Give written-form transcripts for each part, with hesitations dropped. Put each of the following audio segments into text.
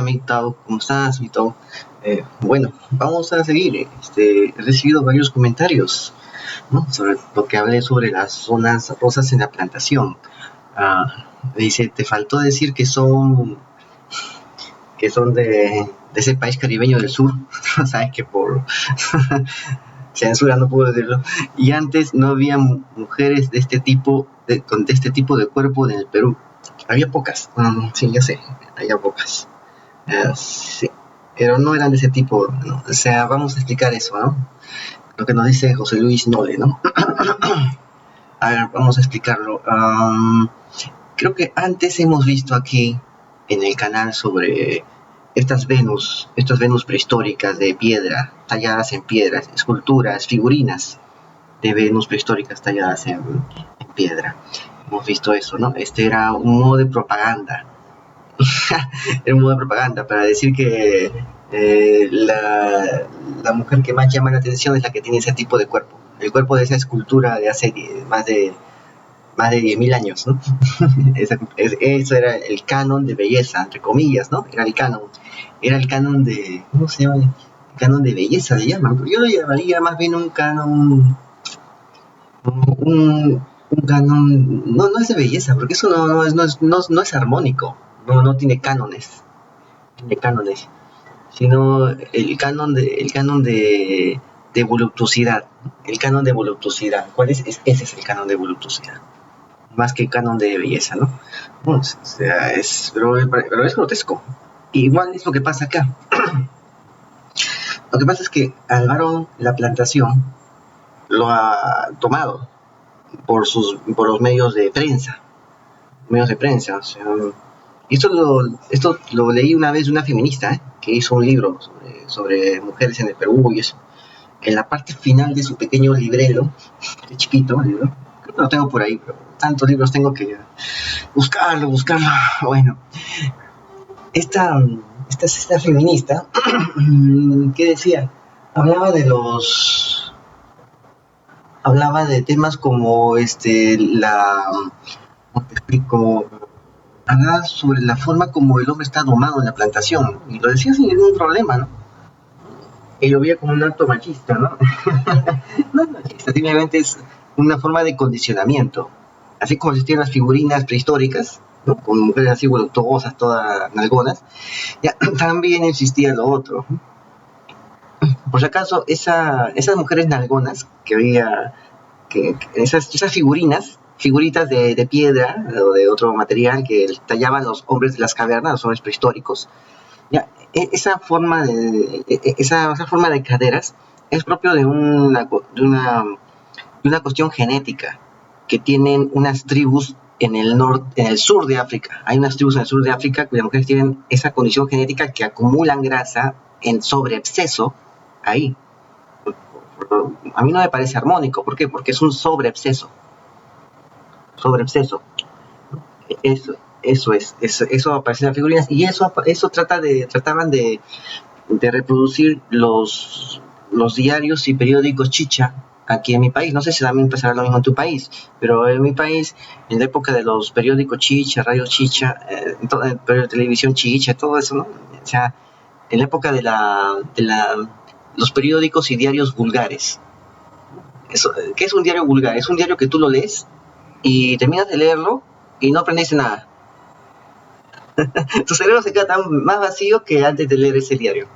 Mitao, ¿cómo estás, Mitao? Bueno, vamos a seguir. He recibido varios comentarios, ¿no? Sobre lo que hablé sobre las zonas rosas en la plantación. Dice, te faltó decir que son de ese país caribeño del sur. Sabes que por censura no puedo decirlo. Y antes no había mujeres de este tipo, con este tipo de cuerpo en el Perú. Había pocas. Sí, ya sé, había pocas. Sí, pero no eran de ese tipo, ¿no? O sea, vamos a explicar eso, ¿no? Lo que nos dice José Luis Nole, ¿no? A ver, vamos a explicarlo. Creo que antes hemos visto aquí en el canal sobre estas Venus prehistóricas de piedra, talladas en piedras, esculturas, figurinas de Venus prehistóricas talladas en piedra. Hemos visto eso, ¿no? Este era un modo de propaganda. Era un modo de propaganda para decir que la mujer que más llama la atención es la que tiene ese tipo de cuerpo. El cuerpo de esa escultura de hace más de 10.000 años, ¿no? Eso era el canon de belleza, entre comillas, ¿no? Era el canon. Era el canon de... ¿Cómo se llama? El canon de belleza le llaman. Yo lo llamaría más bien un canon... Un canon... No es de belleza, porque eso no es armónico. No tiene cánones. De cánones, sino el canon de voluptuosidad. El canon de voluptuosidad. ¿Cuál es? Ese es el canon de voluptuosidad. Más que el canon de belleza, ¿no? O sea, pero es grotesco. Igual es lo que pasa acá. Lo que pasa es que al varón la plantación lo ha tomado por los medios de prensa. O sea, y esto lo leí una vez de una feminista, que hizo un libro sobre mujeres en el Perú y eso. En la parte final de su pequeño librero, de chiquito libro, creo que lo tengo por ahí, pero tantos libros tengo que buscarlo. Bueno, esta feminista, ¿qué decía? Hablaba de temas como ¿cómo te explico? Hablaba sobre la forma como el hombre está domado en la plantación, y lo decía sin ningún problema, ¿no? Y lo veía como un acto machista, ¿no? No es machista, simplemente es una forma de condicionamiento. Así como existían las figurinas prehistóricas, ¿no? Con mujeres así voluptuosas, todas nalgonas, ya, también existía lo otro. Por si acaso, esas mujeres nalgonas que había, esas figuritas de piedra o de otro material que tallaban los hombres de las cavernas, los hombres prehistóricos, ya, esa forma de caderas es propio de una cuestión genética que tienen unas tribus en el sur de África. Hay unas tribus en el sur de África cuyas mujeres tienen esa condición genética que acumulan grasa en sobreexceso ahí. A mí no me parece armónico. ¿Por qué? Porque es un sobreexceso. Eso aparece en las figurinas, y eso trataban de reproducir los diarios y periódicos chicha aquí en mi país. No sé si también pasará lo mismo en tu país, pero en mi país, en la época de los periódicos chicha, radio chicha, televisión chicha, todo eso, ¿no? O sea, en la época de los periódicos y diarios vulgares. ¿Qué es un diario vulgar? Es un diario que tú lo lees y terminas de leerlo y no aprendiste nada. Tu cerebro se queda más vacío que antes de leer ese diario.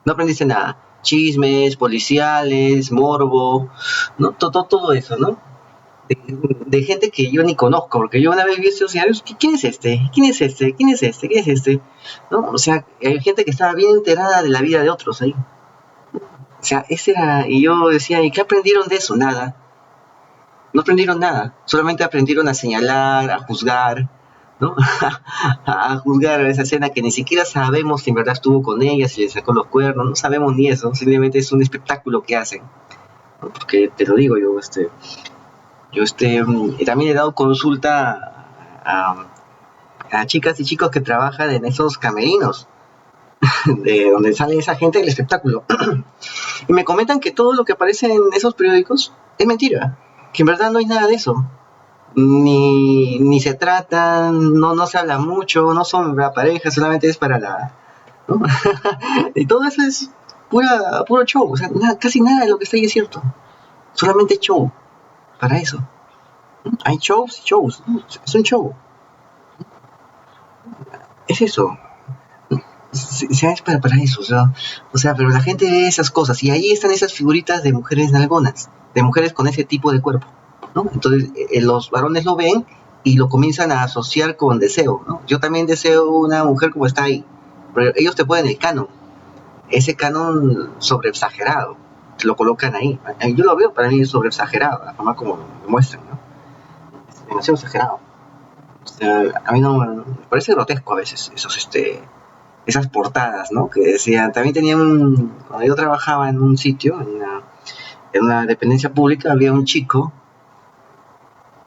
No aprendiste nada. Chismes, policiales, morbo, ¿no? Todo eso, ¿no? De gente que yo ni conozco, porque yo una vez vi esos diarios, ¿quién es este? ¿Quién es este? ¿Quién es este? ¿Quién es este? ¿No? O sea, hay gente que estaba bien enterada de la vida de otros ahí. O sea, y yo decía, ¿y qué aprendieron de eso? Nada. No aprendieron nada, solamente aprendieron a señalar, a juzgar, ¿no? A juzgar a esa escena que ni siquiera sabemos si en verdad estuvo con ella, si le sacó los cuernos, no sabemos ni eso, simplemente es un espectáculo que hacen, ¿no? Porque te lo digo, también he dado consulta a chicas y chicos que trabajan en esos camerinos, de donde sale esa gente del espectáculo, y me comentan que todo lo que aparece en esos periódicos es mentira, que en verdad no hay nada de eso. ni se tratan, no se habla mucho, no son la pareja, solamente es para la... ¿no? Y todo eso es puro show, o sea, casi nada de lo que está ahí es cierto, solamente show, para eso. Hay shows, ¿no? Es un show, es eso. Es para eso, pero la gente ve esas cosas y ahí están esas figuritas de mujeres nalgonas, de mujeres con ese tipo de cuerpo, ¿no? Entonces los varones lo ven y lo comienzan a asociar con deseo, ¿no? Yo también deseo una mujer como está ahí, pero ellos te ponen el canon, ese canon sobre exagerado, te lo colocan ahí. Yo lo veo para mí sobre exagerado, la forma como lo muestran, ¿no? Es demasiado exagerado. O sea, a mí no me parece grotesco a veces esas portadas, ¿no? Que decían, también tenían, cuando yo trabajaba en un sitio, en una dependencia pública, había un chico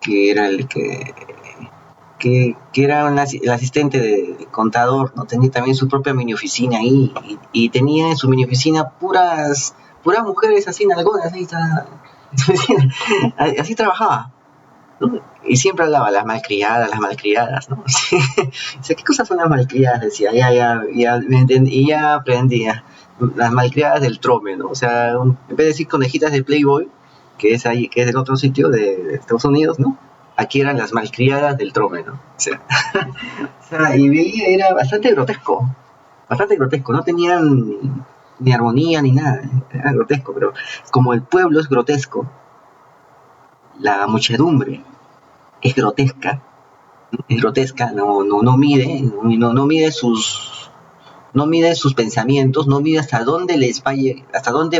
que era que era el asistente de contador, ¿no? Tenía también su propia mini oficina ahí, y tenía en su mini oficina puras mujeres así nalgonas, así trabajaba, ¿no? Y siempre hablaba, las malcriadas, ¿no? O sea, ¿qué cosas son las malcriadas? Decía, ya, me entendí, y ya aprendía. Las malcriadas del trome, ¿no? O sea, en vez de decir conejitas de Playboy, que es ahí, que es del otro sitio de Estados Unidos, ¿no? Aquí eran las malcriadas del trome, ¿no? O sea, y veía, era bastante grotesco, no tenían ni armonía ni nada, era grotesco, pero como el pueblo es grotesco, la muchedumbre es grotesca, no mide, no mide sus pensamientos, no mide hasta dónde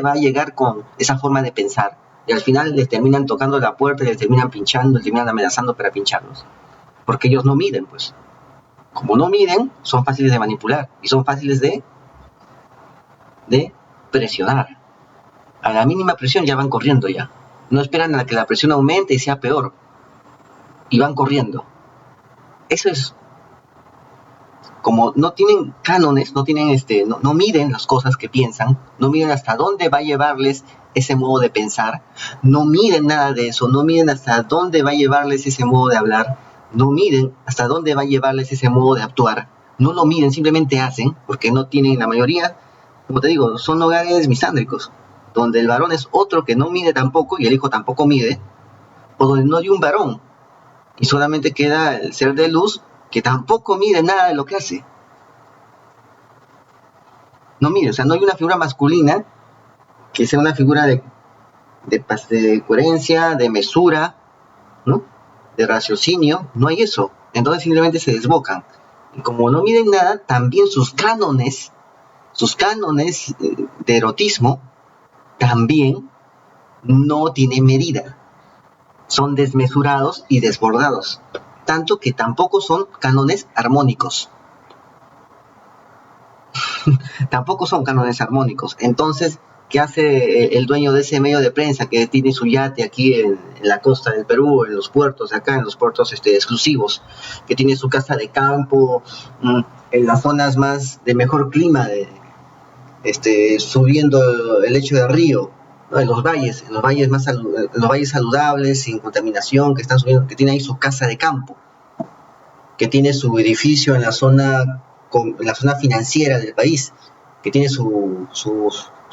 va a llegar con esa forma de pensar. Y al final les terminan tocando la puerta, les terminan pinchando, les terminan amenazando para pincharlos. Porque ellos no miden, pues. Como no miden, son fáciles de manipular y son fáciles de presionar. A la mínima presión ya van corriendo ya. No esperan a que la presión aumente y sea peor. Y van corriendo. Eso es, como no tienen cánones, no miden las cosas que piensan, no miden hasta dónde va a llevarles ese modo de pensar, no miden nada de eso, no miden hasta dónde va a llevarles ese modo de hablar, no miden hasta dónde va a llevarles ese modo de actuar, no lo miden, simplemente hacen, porque no tienen, la mayoría, como te digo, son hogares misándricos, donde el varón es otro que no mide tampoco y el hijo tampoco mide, o donde no hay un varón y solamente queda el ser de luz que tampoco mide nada de lo que hace. No mide, o sea, no hay una figura masculina que sea una figura de coherencia, de mesura, ¿no? De raciocinio, no hay eso. Entonces simplemente se desbocan. Y como no miden nada, también sus cánones de erotismo, también no tienen medida. Son desmesurados y desbordados. Tanto que tampoco son cánones armónicos. Tampoco son cánones armónicos. Entonces, ¿qué hace el dueño de ese medio de prensa que tiene su yate aquí en la costa del Perú, en los puertos acá, en los puertos exclusivos, que tiene su casa de campo, en las zonas más de mejor clima, subiendo el lecho del río, ¿no? En los valles los valles saludables, sin contaminación, que están subiendo, que tiene ahí su casa de campo, que tiene su edificio en la zona financiera del país, que tiene su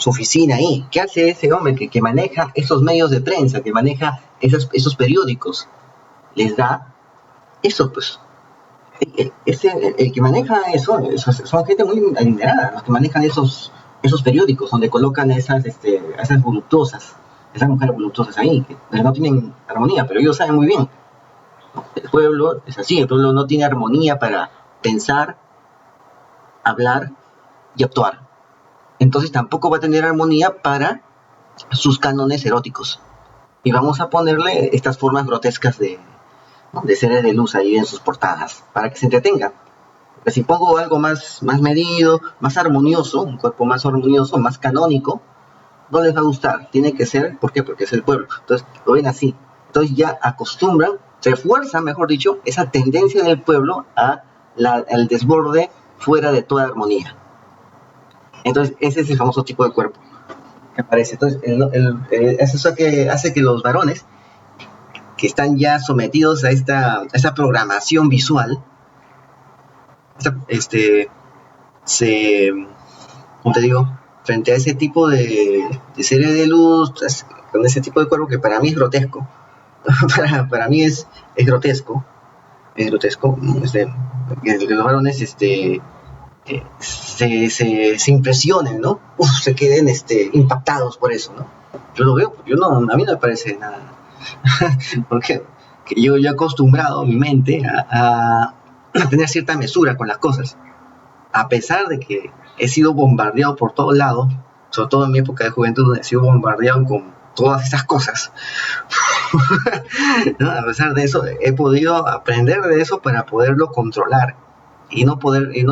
oficina ahí. ¿Qué hace ese hombre que maneja esos medios de prensa, que maneja esos periódicos? Les da eso, pues. El que maneja eso, son gente muy adinerada, los que manejan esos periódicos donde colocan esas voluptuosas, esas mujeres voluptuosas ahí, que no tienen armonía, pero ellos saben muy bien. El pueblo es así, el pueblo no tiene armonía para pensar, hablar y actuar. Entonces tampoco va a tener armonía para sus cánones eróticos. Y vamos a ponerle estas formas grotescas de seres de luz ahí en sus portadas, para que se entretengan. Porque si pongo algo más medido, más armonioso, un cuerpo más armonioso, más canónico, no les va a gustar. Tiene que ser, ¿por qué? Porque es el pueblo. Entonces lo ven así. Entonces ya acostumbran, refuerzan, mejor dicho, esa tendencia del pueblo al desborde fuera de toda armonía. Entonces ese es el famoso tipo de cuerpo que aparece. Entonces eso hace que los varones que están ya sometidos a esta programación visual, como te digo, frente a ese tipo de seres de luz, con ese tipo de cuerpo que para mí es grotesco. para mí es grotesco. Es grotesco. Que los varones se impresionen, ¿no? Se queden impactados por eso, ¿no? Yo lo veo, a mí no me parece nada. Porque yo he acostumbrado mi mente a tener cierta mesura con las cosas. A pesar de que he sido bombardeado por todos lados, sobre todo en mi época de juventud, he sido bombardeado con todas estas cosas. ¿No? A pesar de eso, he podido aprender de eso para poderlo controlar y no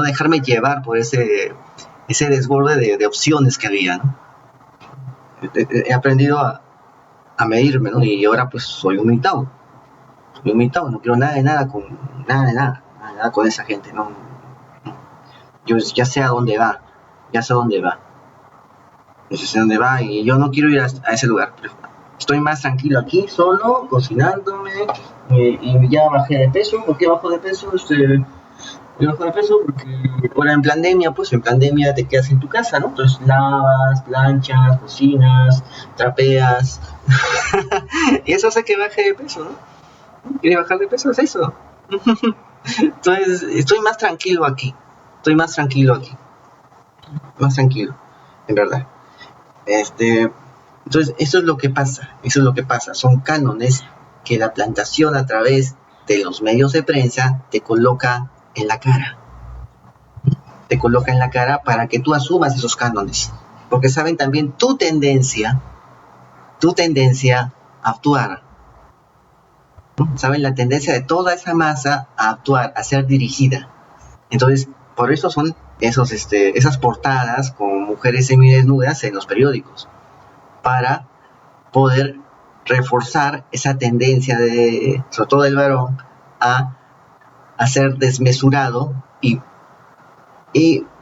dejarme llevar por ese desborde de opciones que había, ¿no? He aprendido a medirme, ¿no? Y ahora pues soy humildad, no quiero nada con esa gente, ¿no? Yo ya sé a dónde va, y yo no quiero ir a ese lugar. Estoy más tranquilo aquí, solo, cocinándome, y ya bajé de peso. ¿Por qué bajo de peso? Yo bajo de peso porque ahora en pandemia te quedas en tu casa, ¿no? Entonces lavas, planchas, cocinas, trapeas. Y eso hace que baje de peso, ¿no? ¿Quieres bajar de peso? Es eso. Entonces estoy más tranquilo aquí, en verdad. Entonces eso es lo que pasa, son cánones que la plantación a través de los medios de prensa te coloca en la cara para que tú asumas esos cánones, porque saben también tu tendencia a actuar, saben la tendencia de toda esa masa a actuar, a ser dirigida. Entonces por eso son esas portadas con mujeres semidesnudas en los periódicos, para poder reforzar esa tendencia sobre todo del varón, a ser desmesurado y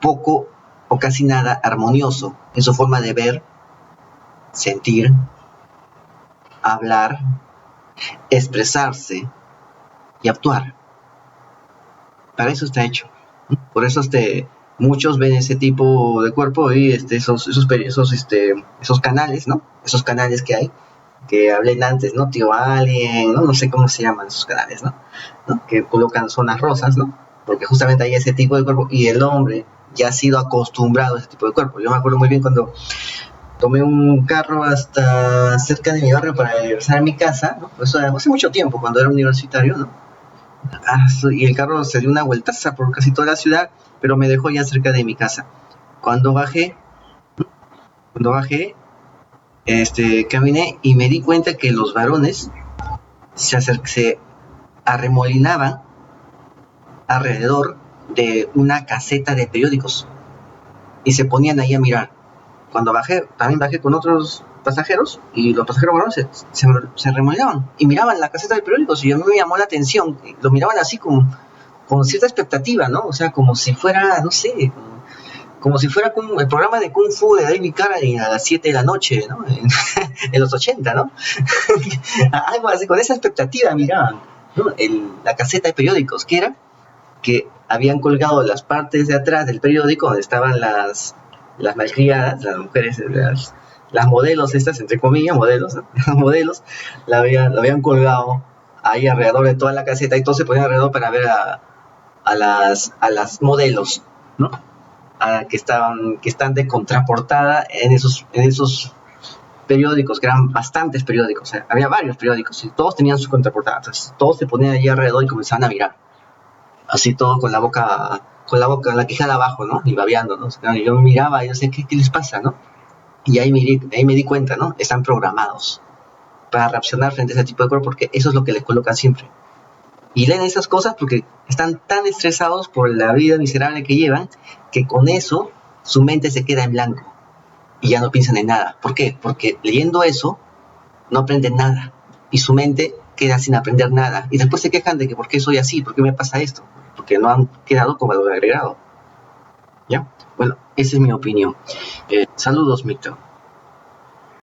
poco o casi nada armonioso en su forma de ver, sentir, hablar, expresarse y actuar. Para eso está hecho. Por eso muchos ven ese tipo de cuerpo y esos canales, ¿no? Esos canales que hay, que hablé antes, ¿no? Tío Alien, ¿no? No sé cómo se llaman esos canales, ¿no? Que colocan zonas rosas, ¿no? Porque justamente hay ese tipo de cuerpo y el hombre ya ha sido acostumbrado a ese tipo de cuerpo. Yo me acuerdo muy bien cuando tomé un carro hasta cerca de mi barrio para regresar a mi casa, ¿no? Eso hace mucho tiempo, cuando era universitario, ¿no? Y el carro se dio una vueltaza por casi toda la ciudad, pero me dejó ya cerca de mi casa. Cuando bajé, caminé y me di cuenta que los varones se arremolinaban alrededor de una caseta de periódicos y se ponían ahí a mirar. Cuando también bajé con otros pasajeros, y los pasajeros varones se arremolinaban y miraban la caseta de periódicos, y a mí me llamó la atención. Lo miraban así con cierta expectativa, ¿no? O sea, como si fuera, no sé, como si fuera el programa de Kung Fu de David Carradine a las 7 de la noche, ¿no? En los 80, ¿no? Algo así, con esa expectativa miraban, ¿no? La caseta de periódicos, que era que habían colgado las partes de atrás del periódico donde estaban las malcriadas, las mujeres, las modelos estas, entre comillas, modelos, ¿no? Modelos, lo habían colgado ahí alrededor de toda la caseta, y todos se ponían alrededor para ver a las modelos, ¿no? Que están de contraportada en esos periódicos, que eran bastantes periódicos, había varios periódicos y todos tenían su contraportada. Entonces todos se ponían allí alrededor y comenzaban a mirar, así todo con la quijada abajo, ¿no? Y babeando, ¿no? Y yo miraba y yo sé, ¿qué les pasa, no? Y ahí me di cuenta, ¿no? Están programados para reaccionar frente a ese tipo de cuerpo, porque eso es lo que les colocan siempre. Y leen esas cosas porque están tan estresados por la vida miserable que llevan, que con eso su mente se queda en blanco y ya no piensan en nada. ¿Por qué? Porque leyendo eso no aprenden nada y su mente queda sin aprender nada, y después se quejan de que ¿por qué soy así? ¿Por qué me pasa esto? Porque no han quedado con valor agregado. ¿Ya? Bueno, esa es mi opinión. Saludos, Mito.